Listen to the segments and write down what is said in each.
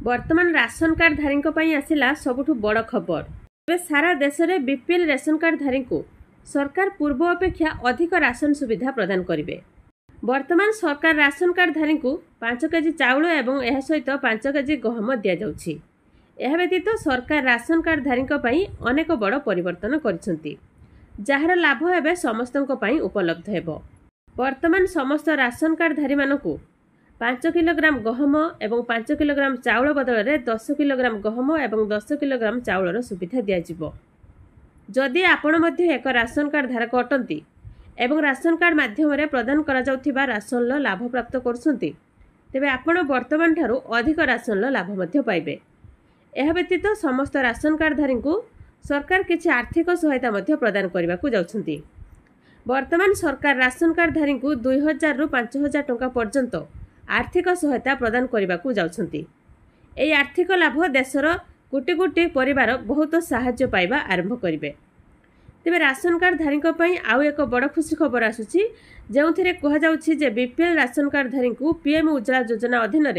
वर्तमान ration card धारी आसला सबुठु बड़ खबर। तेज सारा देश में बीपीएल राशन कार्ड धारी को सरकार पूर्व अपेक्षा अधिक राशन सुविधा प्रदान करेंगे। वर्तमान सरकार राशन कार्ड धारी को 5 केजी चाउल एवं यह सहित 5 केजी गहम दि जाउछि। यह व्यतीत सरकार राशन कार्ड धारी अनेक बड़ परिवर्तन करिसेंति, जार लाभ एवं समस्त उपलब्ध हेबो। वर्तमान समस्त राशन कार्ड धारी मानकु 5 किलोग्राम गहम एवं 5 किलोग्राम चाउल बदल में 10 किलोग्राम गहम एवं 10 किलोग्राम चाउलर सुविधा दिज्व। जदि आपण मध्य एक राशन कार्ड धारक अटंती एवं राशन कार्ड माध्यम प्रदान करा जाउथिबा राशन लाभ प्राप्त करछंती, तेबे आपण वर्तमान ठारू अधिक राशन लाभ मध्य पाइबे। यह व्यतीत समस्त राशन कार्ड धारी को सरकार किछि आर्थिक सहायता मध्य प्रदान करने को जाउछंती। वर्तमान सरकार राशन कार्ड धारी को 2000 रु 5000 टंका पर्यंत आर्थिक सहायता प्रदान करने को जाउछंती। एई आर्थिक लाभ देशर कोटी कोटी परिवार बहुत साहाय्य पाइबा आरंभ करेंगे। तेबे राशन कार्ड धारी आउ एक बड़ खुशी खबर आसुची, जो कहुच्छी जे बीपीएल राशन कार्ड धारी को पीएम उज्ज्वला योजना अधीन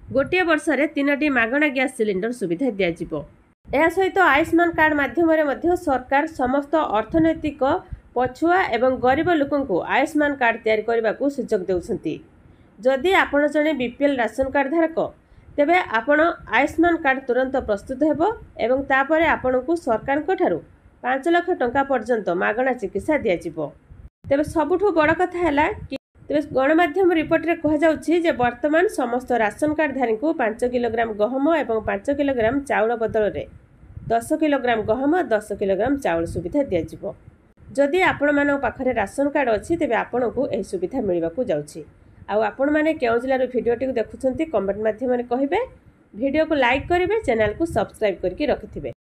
गोटे वर्ष में 3टी मागणा गैस सिलिंडर सुविधा दिज्व। यह सहित आयुष्मान कार्ड माध्यम सरकार समस्त अर्थनैतिक पछुआ एवं गरीब लोकंकु आयुष्मान कार्ड तैयारी करने को सुजोग देउछंती। जदि आपण जने बीपीएल राशन कार्ड धारक, तेबे आपण आयुष्मान कार्ड तुरंत प्रस्तुत हेबो एवं तापरे आपणकु सरकार को ठारू 5 लाख टंका पर्यंत मागणा चिकित्सा दिज्व। तेबे सबुठु बड़ कथा हैला कि तेबे गणमाध्यम रिपोर्ट रे कहा जाउछि जे वर्तमान समस्त राशन कार्ड धारी को 5 किलोग्राम गहम एवं 5 किलोग्राम चाउल बदल में 10 किलोग्राम गहम 10 किलोग्राम चाउल सुविधा दिज्व। जदि आपण मानक पाखरे राशन कार्ड अछि, तेबे आपणकु एही सुविधा मिलबा को जाउछि। आउ आपण माने केउ जिल्लार भिडियोटी देखुछंती कमेंट माध्यम रे कहिबे। भिडियो को लाइक करिवे, चैनल को सब्सक्राइब करके रखिथिबे।